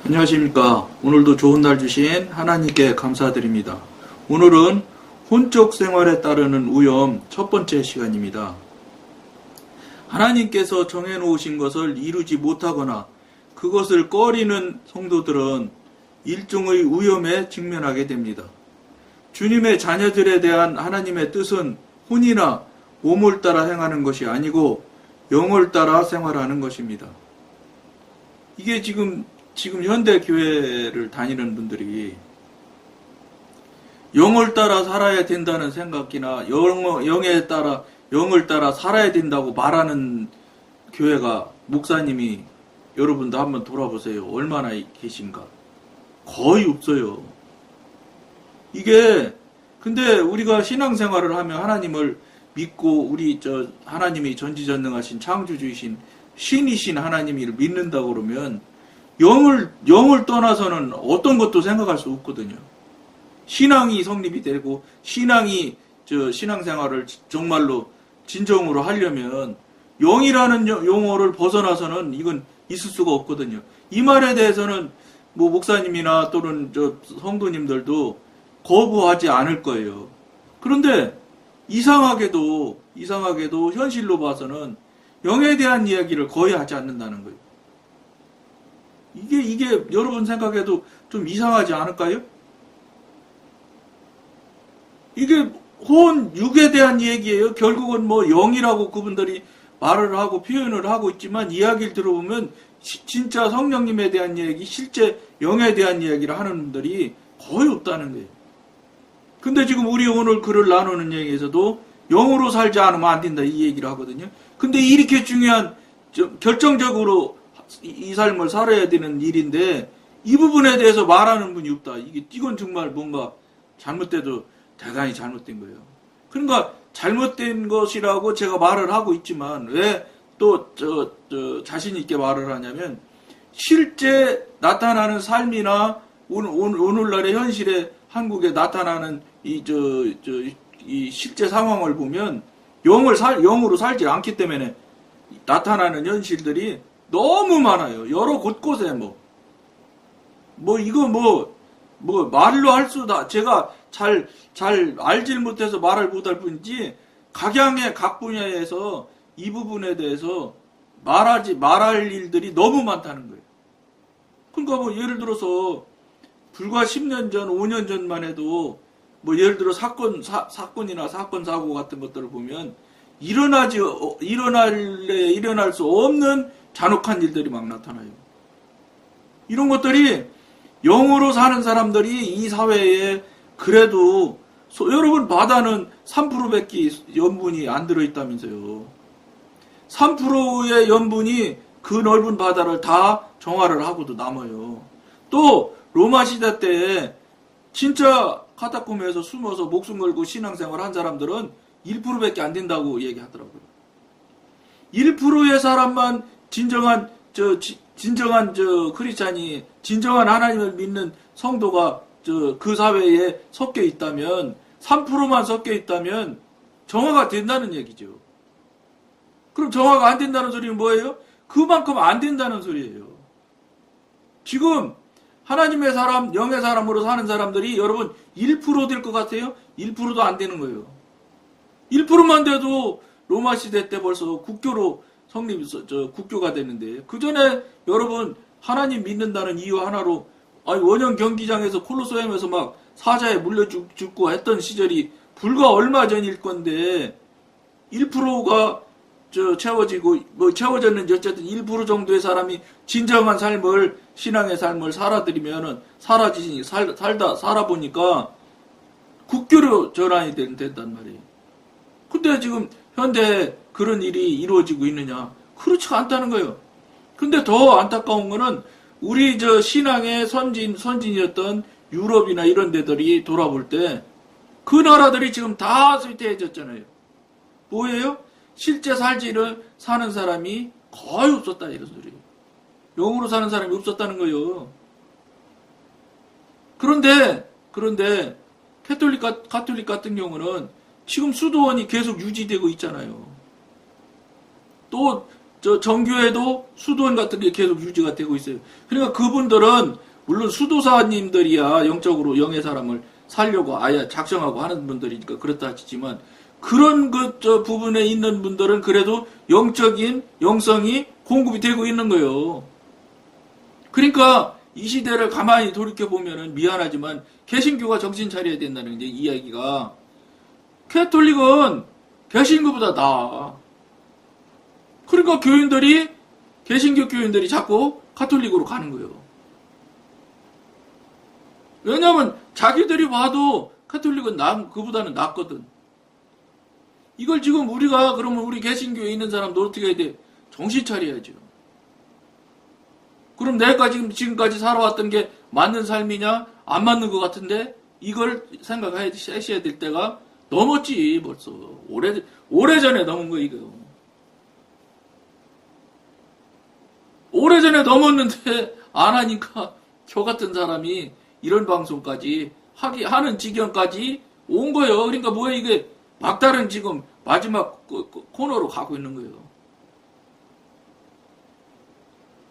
안녕하십니까. 오늘도 좋은 날 주신 하나님께 감사드립니다. 오늘은 혼적 생활에 따르는 위험 첫 번째 시간입니다. 하나님께서 정해놓으신 것을 이루지 못하거나 그것을 꺼리는 성도들은 일종의 위험에 직면하게 됩니다. 주님의 자녀들에 대한 하나님의 뜻은 혼이나 몸을 따라 행하는 것이 아니고 영을 따라 생활하는 것입니다. 이게 지금 현대 교회를 다니는 분들이 영을 따라 살아야 된다는 생각이나 영을 따라 살아야 된다고 말하는 교회가 목사님이 여러분도 한번 돌아보세요. 얼마나 계신가? 거의 없어요. 이게 근데 우리가 신앙생활을 하면 하나님을 믿고 하나님이 전지전능하신 창조주이신 신이신 하나님을 믿는다고 그러면 영을 떠나서는 어떤 것도 생각할 수 없거든요. 신앙이 성립이 되고 신앙생활을 정말로 진정으로 하려면 영이라는 용어를 벗어나서는 이건 있을 수가 없거든요. 이 말에 대해서는 목사님이나 또는 성도님들도 거부하지 않을 거예요. 그런데 이상하게도 현실로 봐서는 영에 대한 이야기를 거의 하지 않는다는 거예요. 이게 여러분 생각해도 좀 이상하지 않을까요? 이게 육에 대한 얘기예요. 결국은 영이라고 그분들이 말을 하고 표현을 하고 있지만 이야기를 들어보면 진짜 성령님에 대한 이야기, 실제 영에 대한 이야기를 하는 분들이 거의 없다는 거예요. 근데 지금 우리 오늘 글을 나누는 얘기에서도 영으로 살지 않으면 안 된다 이 얘기를 하거든요. 근데 이렇게 중요한 결정적으로 이 삶을 살아야 되는 일인데 이 부분에 대해서 말하는 분이 없다. 이건 정말 뭔가 잘못돼도 대단히 잘못된 거예요. 그러니까 잘못된 것이라고 제가 말을 하고 있지만 왜 또 자신 있게 말을 하냐면 실제 나타나는 삶이나 오늘날의 현실의 한국에 나타나는 이 실제 상황을 보면 영으로 살지 않기 때문에 나타나는 현실들이 너무 많아요. 여러 곳곳에 말로 할 수다. 제가 잘 알질 못해서 말을 못할 뿐이지 각양의 각 분야에서 이 부분에 대해서 말할 일들이 너무 많다는 거예요. 그러니까 예를 들어서 불과 10년 전, 5년 전만 해도 예를 들어 사건이나 사건 사고 같은 것들을 보면 일어날 수 없는 잔혹한 일들이 막 나타나요. 이런 것들이 영으로 사는 사람들이 이 사회에 그래도 여러분 바다는 3%밖에 염분이 안 들어있다면서요. 3%의 염분이 그 넓은 바다를 다 정화를 하고도 남아요. 또 로마 시대 때 진짜 카타콤에서 숨어서 목숨 걸고 신앙생활 한 사람들은 1%밖에 안 된다고 얘기하더라고요. 1%의 사람만 진정한 크리스찬이 진정한 하나님을 믿는 성도가 그 사회에 섞여 있다면 3%만 섞여 있다면 정화가 된다는 얘기죠. 그럼 정화가 안 된다는 소리는 뭐예요? 그만큼 안 된다는 소리예요. 지금 하나님의 사람, 영의 사람으로 사는 사람들이 여러분 1% 될 것 같아요? 1%도 안 되는 거예요. 1%만 돼도 로마 시대 때 벌써 국교로 국교가 됐는데 그 전에 여러분 하나님 믿는다는 이유 하나로 원형 경기장에서 콜로세움에서 막 사자에 물려 죽고 했던 시절이 불과 얼마 전일 건데 1%가 채워졌는지 어쨌든 1% 정도의 사람이 진정한 삶을 신앙의 삶을 살아보니까 국교로 전환이 된단 말이에요. 근데 지금 현대 그런 일이 이루어지고 있느냐? 그렇지 않다는 거예요. 근데 더 안타까운 거는 우리 신앙의 선진이었던 유럽이나 이런 데들이 돌아볼 때 그 나라들이 지금 다 쇠퇴해졌잖아요. 뭐예요? 실제 사는 사람이 거의 없었다 이런 소리예요. 영으로 사는 사람이 없었다는 거예요. 그런데 가톨릭 같은 경우는 지금 수도원이 계속 유지되고 있잖아요. 또 저 정교회도 수도원 같은 게 계속 유지가 되고 있어요. 그러니까 그분들은 물론 수도사님들이야 영적으로 영의 사람을 살려고 아예 작정하고 하는 분들이니까 그렇다 치지만 그런 저 부분에 있는 분들은 그래도 영적인 영성이 공급이 되고 있는 거예요. 그러니까 이 시대를 가만히 돌이켜 보면은 미안하지만 개신교가 정신 차려야 된다는 이제 이야기가 캐톨릭은 개신교보다 나아. 그러니까 교인들이 개신교 교인들이 자꾸 가톨릭으로 가는 거예요. 왜냐하면 자기들이 봐도 가톨릭은 그보다는 낫거든. 이걸 지금 우리가 그러면 우리 개신교에 있는 사람도 어떻게 해야 돼? 정신 차려야죠. 그럼 내가 지금까지 살아왔던 게 맞는 삶이냐? 안 맞는 것 같은데 이걸 생각하셔야 될 때가 넘었지 벌써. 오래전에 넘은 거 이거요. 오래전에 넘었는데 안 하니까 저 같은 사람이 이런 방송까지 하는 지경까지 온 거예요. 그러니까 뭐야 이게 막다른 지금 마지막 코너로 가고 있는 거예요.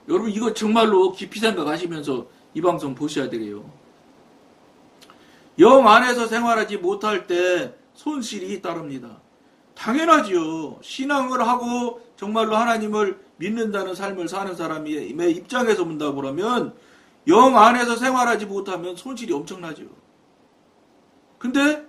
여러분 이거 정말로 깊이 생각하시면서 이 방송 보셔야 되게요. 영 안에서 생활하지 못할 때 손실이 따릅니다. 당연하지요. 신앙을 하고 정말로 하나님을 믿는다는 삶을 사는 사람의 입장에서 본다 그러면 영 안에서 생활하지 못하면 손실이 엄청나죠. 근데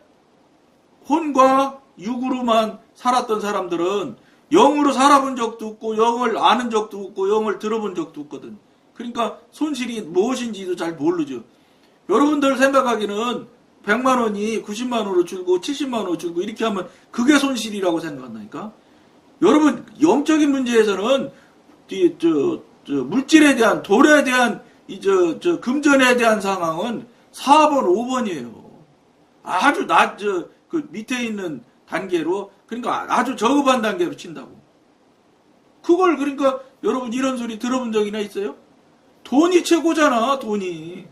혼과 육으로만 살았던 사람들은 영으로 살아본 적도 없고 영을 아는 적도 없고 영을 들어본 적도 없거든. 그러니까 손실이 무엇인지도 잘 모르죠. 여러분들 생각하기는 100만 원이 90만 원으로 줄고 70만 원으로 줄고 이렇게 하면 그게 손실이라고 생각한다니까. 여러분 영적인 문제에서는 물질에 대한 돌에 대한 금전에 대한 상황은 4번, 5번이에요. 아주 그 밑에 있는 단계로 그러니까 아주 저급한 단계로 친다고. 그걸 그러니까 여러분 이런 소리 들어본 적이나 있어요? 돈이 최고잖아. 돈이.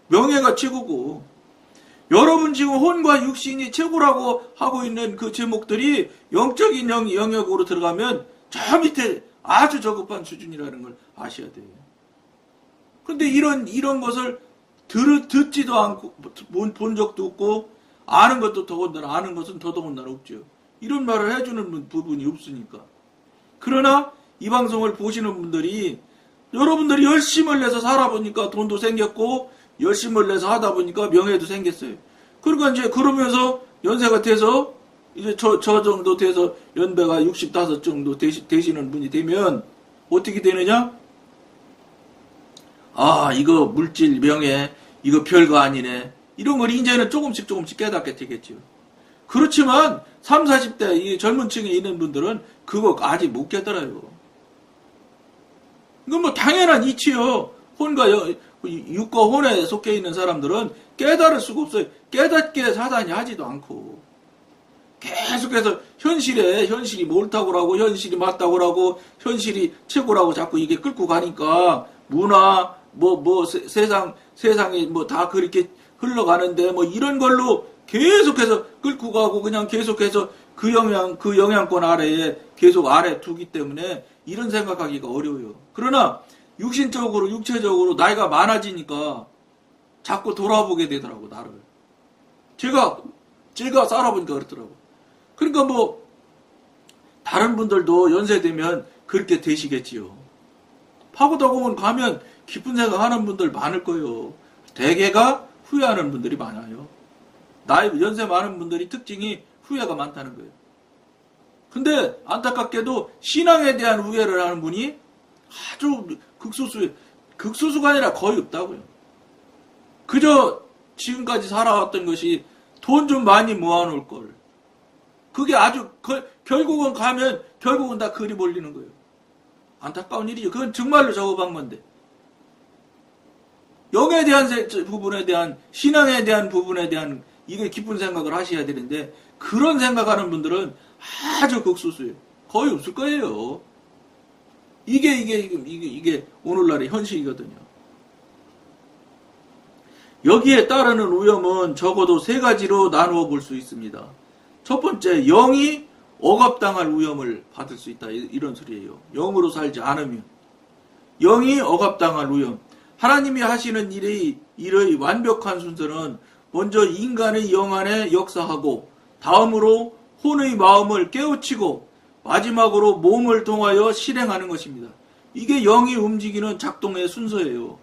명예가 최고고. 여러분 지금 혼과 육신이 최고라고 하고 있는 그 제목들이 영적인 영역으로 들어가면 저 밑에 아주 저급한 수준이라는 걸 아셔야 돼요. 근데 이런 것을 듣지도 않고 본 적도 없고 아는 것도 더군다나 아는 것은 더더군다나 없죠. 이런 말을 해주는 부분이 없으니까. 그러나 이 방송을 보시는 분들이 여러분들이 열심을 내서 살아보니까 돈도 생겼고 열심을 내서 하다 보니까 명예도 생겼어요. 그러니까 이제 그러면서 연세가 돼서 이제 저 정도 돼서 연배가 65 정도 되시는 분이 되면 어떻게 되느냐? 아, 이거 물질, 명예, 이거 별거 아니네. 이런 걸 이제는 조금씩 깨닫게 되겠죠. 그렇지만 30, 40대 이 젊은 층에 있는 분들은 그거 아직 못 깨달아요. 이건 뭐 당연한 이치요. 혼과 육과 혼에 속해 있는 사람들은 깨달을 수가 없어요. 깨닫게 사단이 하지도 않고 계속해서 현실이 옳다고 현실이 맞다고 현실이 최고라고 자꾸 이게 끌고 가니까 문화 세상이 다 그렇게 흘러가는데 이런 걸로 계속해서 끌고 가고 그냥 계속해서 그 영향권 아래에 계속 아래 두기 때문에 이런 생각하기가 어려워요. 그러나 육신적으로 육체적으로 나이가 많아지니까 자꾸 돌아보게 되더라고 나를. 제가 살아보니까 그렇더라고. 그러니까 다른 분들도 연세 되면 그렇게 되시겠지요. 파고다공원 가면 깊은 생각하는 분들 많을 거예요. 대개가 후회하는 분들이 많아요. 연세 많은 분들이 특징이 후회가 많다는 거예요. 근데 안타깝게도 신앙에 대한 후회를 하는 분이 아주 극소수가 아니라 거의 없다고요. 그저 지금까지 살아왔던 것이 돈 좀 많이 모아놓을 걸. 그게 아주 결국은 다 그리 몰리는 거예요. 안타까운 일이죠. 그건 정말로 저급한 건데. 영에 대한 부분에 대한 신앙에 대한 부분에 대한 이게 깊은 생각을 하셔야 되는데 그런 생각하는 분들은 아주 극소수예요. 거의 없을 거예요. 이게 오늘날의 현실이거든요. 여기에 따르는 위험은 적어도 세 가지로 나누어 볼 수 있습니다. 첫 번째, 영이 억압당할 위험을 받을 수 있다. 이런 소리예요. 영으로 살지 않으면. 영이 억압당할 위험. 하나님이 하시는 일의 완벽한 순서는 먼저 인간의 영 안에 역사하고 다음으로 혼의 마음을 깨우치고 마지막으로 몸을 통하여 실행하는 것입니다. 이게 영이 움직이는 작동의 순서예요.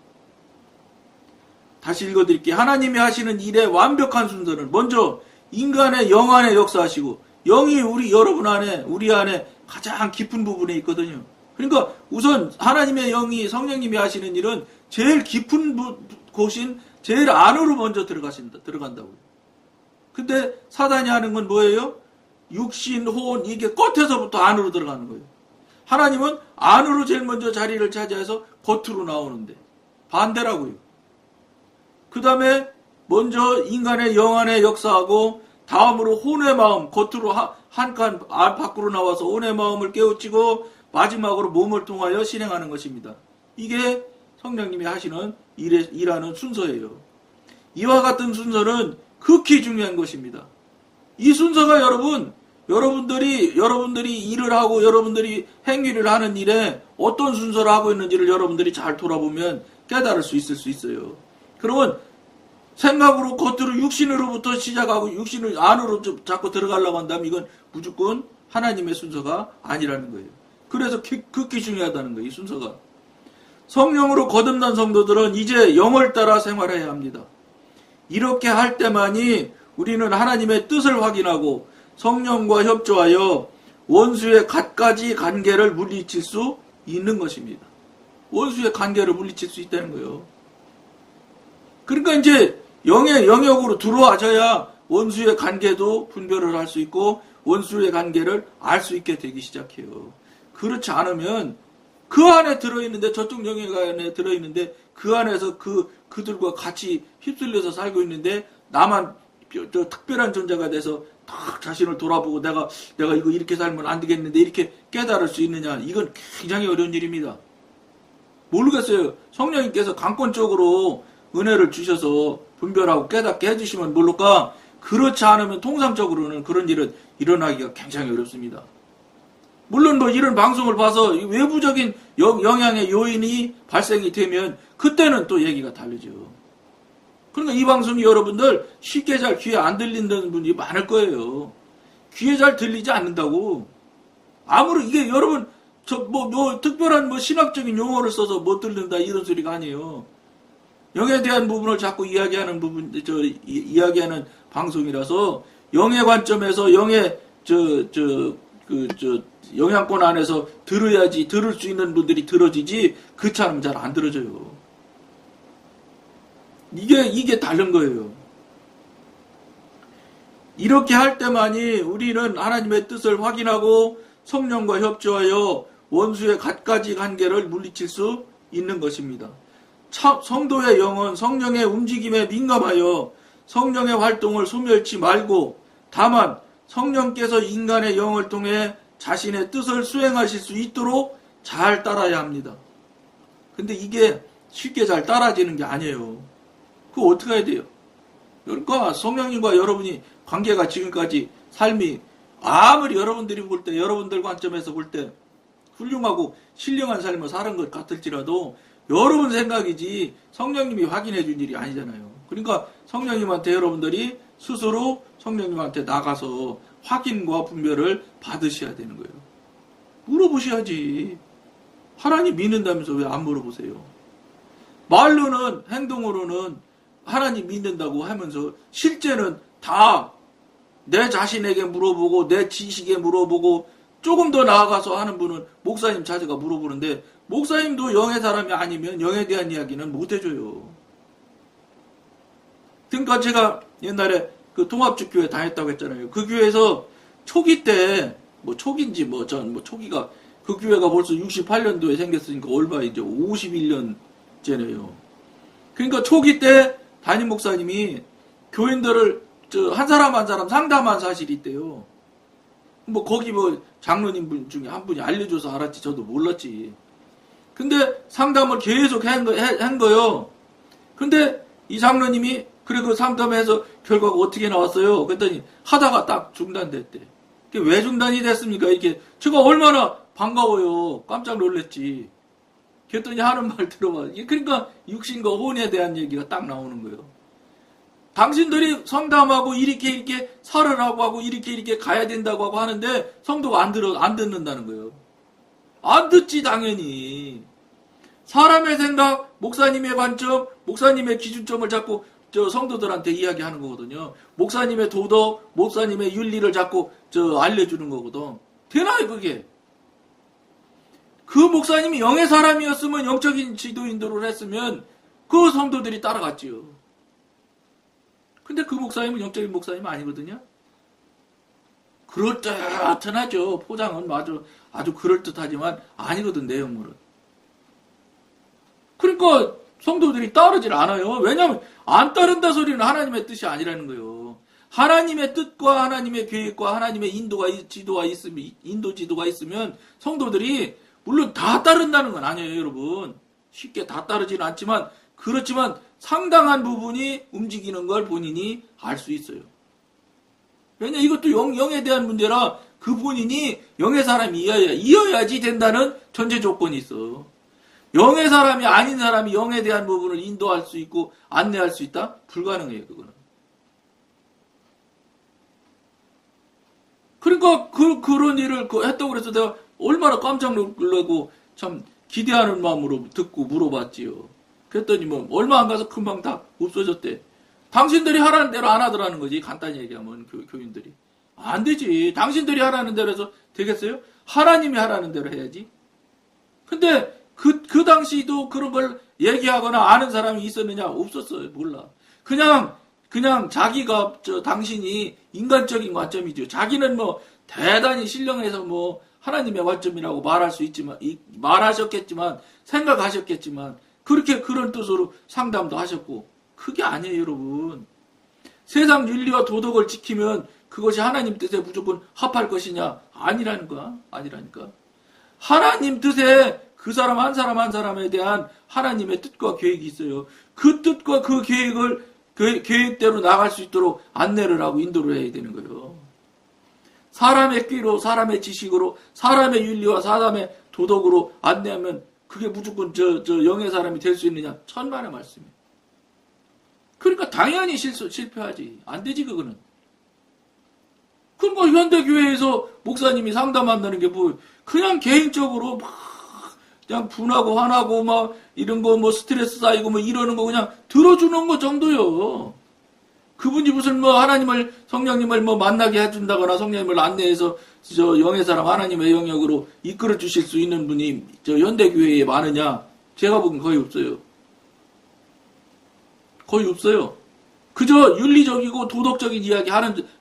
다시 읽어드릴게요. 하나님이 하시는 일의 완벽한 순서는 먼저 인간의 영 안에 역사하시고 영이 여러분 안에 우리 안에 가장 깊은 부분에 있거든요. 그러니까 우선 하나님의 영이 성령님이 하시는 일은 제일 깊은 곳인 제일 안으로 먼저 들어간다고요. 근데 사단이 하는 건 뭐예요? 육신, 혼 이게 끝에서부터 안으로 들어가는 거예요. 하나님은 안으로 제일 먼저 자리를 차지해서 겉으로 나오는데 반대라고요. 그 다음에 먼저 인간의 영 안에 역사하고 다음으로 혼의 마음 겉으로 한 칸 밖으로 나와서 혼의 마음을 깨우치고 마지막으로 몸을 통하여 실행하는 것입니다. 이게 성령님이 하시는 일하는 순서예요. 이와 같은 순서는 극히 중요한 것입니다. 이 순서가 여러분들이 일을 하고 여러분들이 행위를 하는 일에 어떤 순서를 하고 있는지를 여러분들이 잘 돌아보면 깨달을 수 있어요. 그러면 생각으로 겉으로 육신으로부터 시작하고 육신을 안으로 자꾸 들어가려고 한다면 이건 무조건 하나님의 순서가 아니라는 거예요. 그래서 극히 중요하다는 거예요. 이 순서가. 성령으로 거듭난 성도들은 이제 영을 따라 생활해야 합니다. 이렇게 할 때만이 우리는 하나님의 뜻을 확인하고 성령과 협조하여 원수의 갖가지 관계를 물리칠 수 있는 것입니다. 원수의 관계를 물리칠 수 있다는 거예요. 그러니까 이제 영의 영역으로 들어와줘야 원수의 관계도 분별을 할 수 있고 원수의 관계를 알 수 있게 되기 시작해요. 그렇지 않으면 그 안에 들어있는데 저쪽 영역 안에 들어있는데 그 안에서 그들과 같이 휩쓸려서 살고 있는데 나만 특별한 존재가 돼서 딱 자신을 돌아보고 내가 이거 이렇게 살면 안 되겠는데 이렇게 깨달을 수 있느냐, 이건 굉장히 어려운 일입니다. 모르겠어요. 성령님께서 강권적으로 은혜를 주셔서 분별하고 깨닫게 해주시면 모를까. 그렇지 않으면 통상적으로는 그런 일은 일어나기가 굉장히 어렵습니다. 물론 뭐 이런 방송을 봐서 외부적인 영향의 요인이 발생이 되면 그때는 또 얘기가 다르죠. 그러니까 이 방송이 여러분들 쉽게 잘 귀에 안 들린다는 분이 많을 거예요. 귀에 잘 들리지 않는다고. 아무리 이게 여러분 특별한 신학적인 용어를 써서 못 듣는다 이런 소리가 아니에요. 영에 대한 부분을 자꾸 이야기하는 이야기하는 방송이라서 영의 관점에서 영의 영향권 안에서 들어야지 들을 수 있는 분들이 들어지지 그렇지 않으면 잘 안 들어져요. 이게 다른 거예요. 이렇게 할 때만이 우리는 하나님의 뜻을 확인하고 성령과 협조하여 원수의 갖가지 관계를 물리칠 수 있는 것입니다. 성도의 영은 성령의 움직임에 민감하여 성령의 활동을 소멸치 말고 다만 성령께서 인간의 영을 통해 자신의 뜻을 수행하실 수 있도록 잘 따라야 합니다. 근데 이게 쉽게 잘 따라지는 게 아니에요. 그거 어떻게 해야 돼요? 그러니까 성령님과 여러분이 관계가 지금까지 삶이 아무리 여러분들이 볼 때 여러분들 관점에서 볼 때 훌륭하고 신령한 삶을 사는 것 같을지라도 여러분 생각이지 성령님이 확인해 준 일이 아니잖아요. 그러니까 성령님한테 여러분들이 스스로 성령님한테 나가서 확인과 분별을 받으셔야 되는 거예요. 물어보셔야지. 하나님 믿는다면서 왜 안 물어보세요? 말로는 행동으로는 하나님 믿는다고 하면서 실제는 다 내 자신에게 물어보고 내 지식에 물어보고 조금 더 나아가서 하는 분은 목사님 자제가 물어보는데 목사님도 영의 사람이 아니면 영에 대한 이야기는 못 해줘요. 그러니까 제가 옛날에 그 통합주교회 다녔다고 했잖아요. 그 교회에서 초기 때 초기인지 초기가 그 교회가 벌써 68년도에 생겼으니까 얼마 이제 51년째네요. 그러니까 초기 때 담임 목사님이 교인들을 한 사람 한 사람 상담한 사실이 있대요. 거기 장로님 분 중에 한 분이 알려줘서 알았지 저도 몰랐지. 근데 상담을 계속 한 거요. 근데 이 장로님이 그래 그 상담해서 결과가 어떻게 나왔어요? 그랬더니 하다가 딱 중단됐대. 왜 중단이 됐습니까? 이렇게 제가 얼마나 반가워요. 깜짝 놀랐지. 그랬더니 하는 말 들어봐. 그러니까 육신과 혼에 대한 얘기가 딱 나오는 거예요. 당신들이 성담하고 이렇게 살으라고 하고 이렇게 가야 된다고 하고 하는데 성도가 안 듣는다는 거예요. 안 듣지 당연히. 사람의 생각, 목사님의 관점, 목사님의 기준점을 잡고 성도들한테 이야기하는 거거든요. 목사님의 도덕, 목사님의 윤리를 잡고 알려주는 거거든. 되나요 그게? 그 목사님이 영의 사람이었으면 영적인 지도 인도를 했으면 그 성도들이 따라갔지요. 근데 그 목사님은 영적인 목사님은 아니거든요. 그럴듯은 하죠. 포장은 아주 그럴듯하지만 아니거든 내용물은. 그러니까 성도들이 따르질 않아요. 왜냐하면 안 따른다 소리는 하나님의 뜻이 아니라는 거예요. 하나님의 뜻과 하나님의 계획과 하나님의 인도 지도가 있으면 성도들이 물론 다 따른다는 건 아니에요, 여러분. 쉽게 다 따르지는 않지만 그렇지만 상당한 부분이 움직이는 걸 본인이 알 수 있어요. 왜냐 이것도 영에 대한 문제라 그 본인이 영의 사람이어야지 된다는 전제 조건이 있어. 영의 사람이 아닌 사람이 영에 대한 부분을 인도할 수 있고 안내할 수 있다? 불가능해요, 그거는. 그러니까 그런 일을 했다고 그래서 내가 얼마나 깜짝 놀라고 참 기대하는 마음으로 듣고 물어봤지요. 그랬더니 뭐 얼마 안 가서 금방 다 없어졌대. 당신들이 하라는 대로 안 하더라는 거지. 간단히 얘기하면 교인들이. 안 되지. 당신들이 하라는 대로 해서 되겠어요? 하나님이 하라는 대로 해야지. 근데 그 당시도 그런 걸 얘기하거나 아는 사람이 있었느냐? 없었어요. 몰라. 그냥 자기가 당신이 인간적인 관점이죠. 자기는 뭐 대단히 신령해서 뭐 하나님의 관점이라고 말하셨겠지만 생각하셨겠지만 그렇게 그런 뜻으로 상담도 하셨고 그게 아니에요, 여러분. 세상 윤리와 도덕을 지키면 그것이 하나님 뜻에 무조건 합할 것이냐? 아니라니까. 하나님 뜻에 그 사람 한 사람에 대한 하나님의 뜻과 계획이 있어요. 그 뜻과 그 계획대로 나갈 수 있도록 안내를 하고 인도를 해야 되는 거예요. 사람의 끼로, 사람의 지식으로, 사람의 윤리와 사람의 도덕으로 안내하면 그게 무조건 영의 사람이 될 수 있느냐? 천만의 말씀이에요. 그러니까 당연히 실패하지. 안 되지, 그거는. 그러니까 현대교회에서 목사님이 상담한다는 게 뭐, 그냥 개인적으로 막, 그냥 분하고 화나고 막, 이런 거 뭐 스트레스 쌓이고 뭐 이러는 거 그냥 들어주는 거 정도요. 그분이 무슨 뭐 성령님을 뭐 만나게 해준다거나 성령님을 안내해서 영의 사람 하나님의 영역으로 이끌어 주실 수 있는 분이 현대교회에 많으냐? 제가 보기엔 거의 없어요. 거의 없어요. 그저 윤리적이고 도덕적인 이야기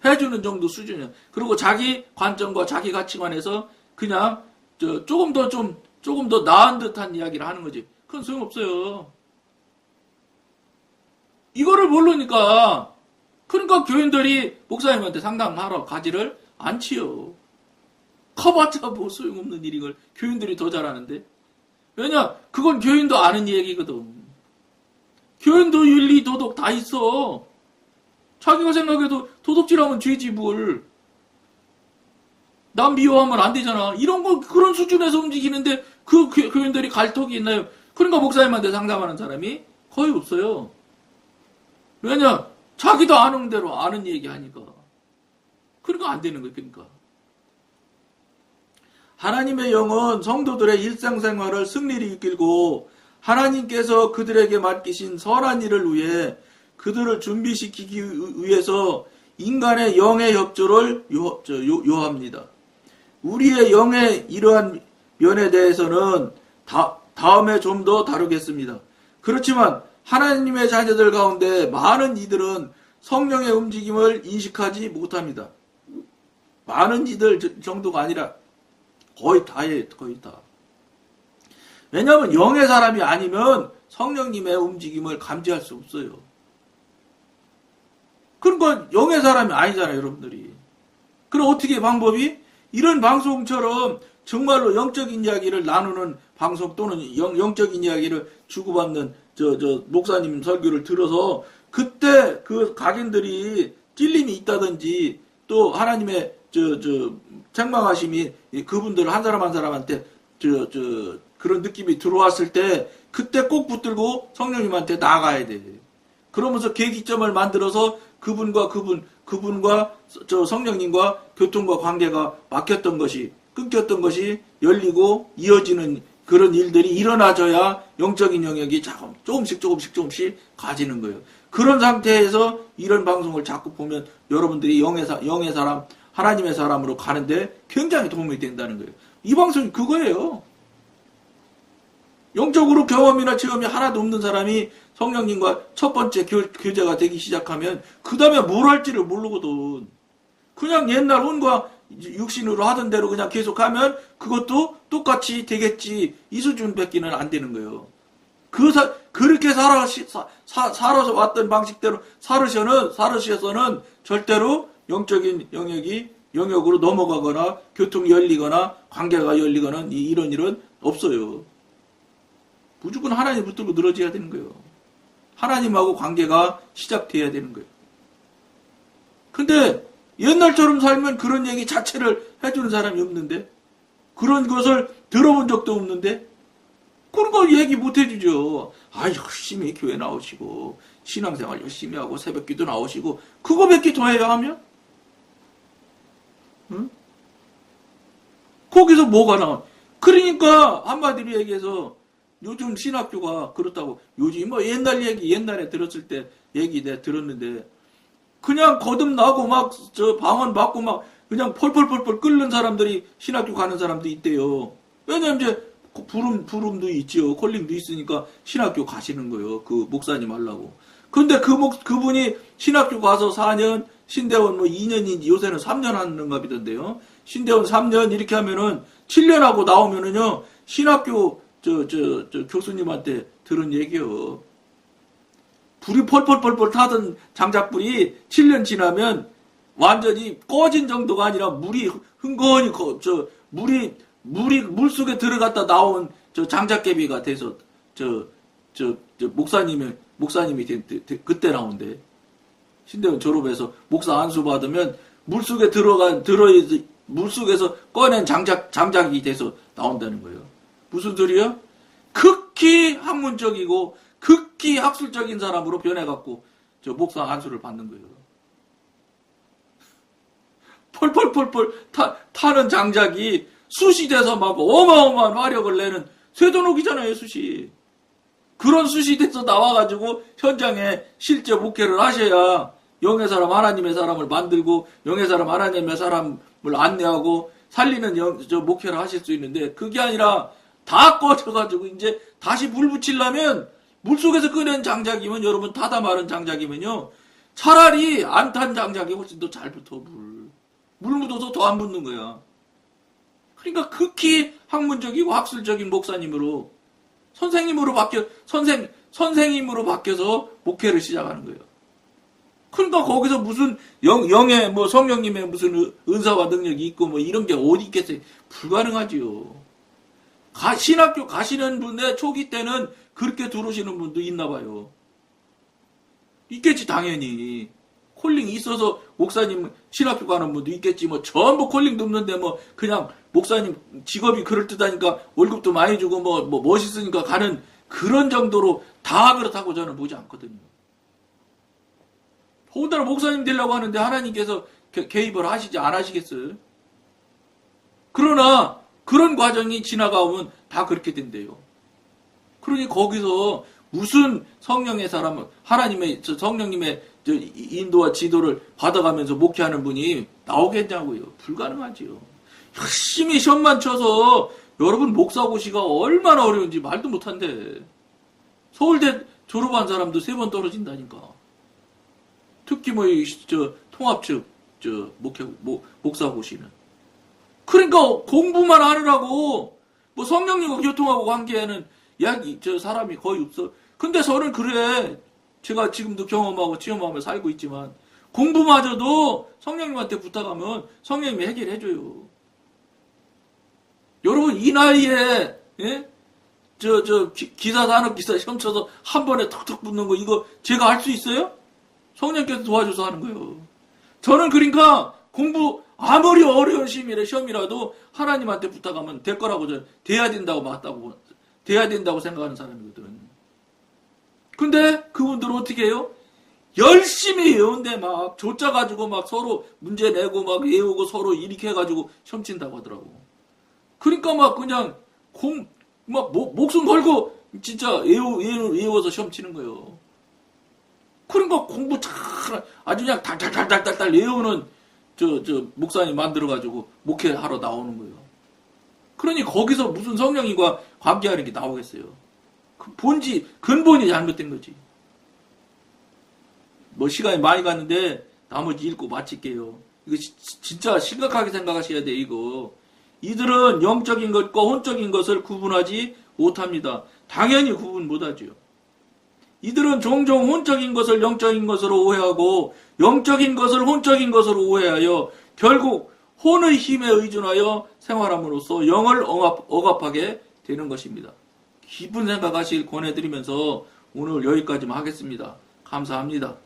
해주는 정도 수준이에요. 그리고 자기 관점과 자기 가치관에서 그냥 조금 더 나은 듯한 이야기를 하는 거지. 그건 소용없어요. 이거를 모르니까 그러니까 교인들이 목사님한테 상담하러 가지를 않지요. 커봤자 뭐 소용없는 일인 걸 교인들이 더 잘하는데. 왜냐? 그건 교인도 아는 얘기거든. 교인도 윤리, 도덕 다 있어. 자기가 생각해도 도덕질하면 죄지 뭘. 남 미워하면 안 되잖아. 이런 거 그런 수준에서 움직이는데 그 교인들이 갈 턱이 있나요? 그러니까 목사님한테 상담하는 사람이 거의 없어요. 왜냐? 자기도 아는 대로 아는 얘기 하니까. 그러니까 안 되는 거예요. 그러니까. 하나님의 영은 성도들의 일상생활을 승리를 이끌고 하나님께서 그들에게 맡기신 선한 일을 위해 그들을 준비시키기 위해서 인간의 영의 협조를 요합니다. 우리의 영의 이러한 면에 대해서는 다음에 좀 더 다루겠습니다. 그렇지만 하나님의 자녀들 가운데 많은 이들은 성령의 움직임을 인식하지 못합니다. 많은 이들 정도가 아니라 거의 다예요. 거의 다. 왜냐하면 영의 사람이 아니면 성령님의 움직임을 감지할 수 없어요. 그러니까 영의 사람이 아니잖아요, 여러분들이. 그럼 어떻게 방법이? 이런 방송처럼 정말로 영적인 이야기를 나누는 방송 또는 영적인 이야기를 주고받는 목사님 설교를 들어서 그때 그 각인들이 찔림이 있다든지 또 하나님의 책망하심이 그분들 한 사람 한 사람한테 그런 느낌이 들어왔을 때 그때 꼭 붙들고 성령님한테 나가야 돼. 그러면서 계기점을 만들어서 그분과 저 성령님과 교통과 관계가 막혔던 것이 끊겼던 것이 열리고 이어지는 그런 일들이 일어나줘야 영적인 영역이 조금씩 가지는 거예요. 그런 상태에서 이런 방송을 자꾸 보면 여러분들이 영의 사람, 하나님의 사람으로 가는데 굉장히 도움이 된다는 거예요. 이 방송이 그거예요. 영적으로 경험이나 체험이 하나도 없는 사람이 성령님과 첫 번째 교제가 되기 시작하면 그 다음에 뭘 할지를 모르거든. 그냥 옛날 혼과 육신으로 하던 대로 그냥 계속하면 그것도 똑같이 되겠지. 이 수준밖에는 안 되는 거예요. 그렇게 살아서 왔던 방식대로 살으셔서는 절대로 영적인 영역으로 넘어가거나 교통이 열리거나 관계가 열리거나 이런 일은 없어요. 무조건 하나님 붙들고 늘어져야 되는 거예요. 하나님하고 관계가 시작돼야 되는 거예요. 근데 옛날처럼 살면 그런 얘기 자체를 해주는 사람이 없는데, 그런 것을 들어본 적도 없는데, 그런 걸 얘기 못 해주죠. 열심히 교회 나오시고 신앙생활 열심히 하고 새벽기도 나오시고 그거 몇 개 더 해야 하면? 응? 거기서 뭐가 나와? 그러니까 한마디로 얘기해서 요즘 신학교가 그렇다고, 요즘 뭐 옛날에 들었을 때 얘기 내가 들었는데, 그냥 거듭나고 막 방언 받고 막 그냥 펄펄펄펄 끓는 사람들이 신학교 가는 사람도 있대요. 왜냐면 이제 부름도 있죠. 콜링도 있으니까 신학교 가시는 거예요. 그 목사님 하려고. 근데 그분이 신학교 가서 4년, 신대원 뭐 2년인지 요새는 3년 하는가 비던데요. 신대원 3년 이렇게 하면은 7년 하고 나오면은요, 신학교 교수님한테 들은 얘기요. 불이 펄펄펄펄 타던 장작불이 7년 지나면 완전히 꺼진 정도가 아니라 물이 흥건히 물이 물속에 들어갔다 나온 장작개비가 돼서 목사님이 그때 나온대. 신대원 졸업해서 목사 안수 받으면 물속에서 꺼낸 장작이 돼서 나온다는 거예요. 무슨 소리야? 극히 학문적이고 극히 학술적인 사람으로 변해갖고 목사 안수를 받는 거예요. 펄펄펄펄 타는 장작이 숯이 돼서 막 어마어마한 화력을 내는 쇠도녹이잖아요, 숯이. 그런 숯이 돼서 나와가지고 현장에 실제 목회를 하셔야 영의 사람, 하나님의 사람을 만들고 영의 사람, 하나님의 사람을 안내하고 살리는 목회를 하실 수 있는데, 그게 아니라 다 꺼져가지고 이제 다시 물 붙이려면 물속에서 꺼낸 장작이면, 여러분 타다 마른 장작이면요, 차라리 안 탄 장작이 훨씬 더 잘 붙어. 물 묻어서 더 안 붙는 거야. 그러니까 극히 학문적이고 학술적인 목사님으로 선생님으로 바뀌어서 목회를 시작하는 거예요. 그러니까 거기서 무슨 영의 뭐 성령님의 무슨 은사와 능력이 있고 뭐 이런 게 어디 있겠어요? 불가능하지요. 신학교 가시는 분의 초기 때는 그렇게 들어오시는 분도 있나 봐요. 있겠지, 당연히. 콜링이 있어서 목사님 신학교 가는 분도 있겠지. 뭐 전부 콜링도 없는데 뭐 그냥 목사님 직업이 그럴듯하니까 월급도 많이 주고 뭐 멋있으니까 가는 그런 정도로 다 그렇다고 저는 보지 않거든요. 더군다나 목사님 되려고 하는데 하나님께서 개입을 하시지 안 하시겠어요? 그러나 그런 과정이 지나가면 다 그렇게 된대요. 그러니 거기서 무슨 성령의 사람, 하나님의 성령님의 인도와 지도를 받아가면서 목회하는 분이 나오겠냐고요. 불가능하지요. 열심히 시험만 쳐서 여러분 목사고시가 얼마나 어려운지 말도 못한대. 서울대 졸업한 사람도 3번 떨어진다니까. 특히 통합 측 목사고시는. 그러니까 공부만 하느라고 뭐 성령님과 교통하고 관계하는 사람이 거의 없어. 근데 저는 그래. 제가 지금도 경험하고 체험하며 살고 있지만 공부마저도 성령님한테 부탁하면 성령님이 해결해줘요. 여러분 이 나이에 기사 산업기사 시험 쳐서 한 번에 턱턱 붙는 거 이거 제가 할 수 있어요? 성령께서 도와줘서 하는 거예요. 저는 그러니까 공부 아무리 어려운 시험이라도 하나님한테 부탁하면 될 거라고 저는 돼야 된다고 생각하는 사람이거든. 근데 그분들은 어떻게 해요? 열심히 외운데 막 조짜 가지고 막 서로 문제 내고 막 외우고 서로 이렇게 해가지고 시험 친다고 하더라고. 그러니까 막 그냥 목숨 걸고 진짜 외워서 시험 치는 거예요. 그러니까 공부 잘 아주 그냥 달달달달달 외우는 목사님 만들어가지고 목회하러 나오는 거예요. 그러니 거기서 무슨 성령님과 관계하는 게 나오겠어요. 근본이 잘못된 거지. 뭐 시간이 많이 갔는데 나머지 읽고 마칠게요. 이거 진짜 심각하게 생각하셔야 돼, 이거. 이들은 영적인 것과 혼적인 것을 구분하지 못합니다. 당연히 구분 못하죠. 이들은 종종 혼적인 것을 영적인 것으로 오해하고 영적인 것을 혼적인 것으로 오해하여 결국 혼의 힘에 의존하여 생활함으로써 영을 억압하게 되는 것입니다. 깊은 생각하실 권해드리면서 오늘 여기까지만 하겠습니다. 감사합니다.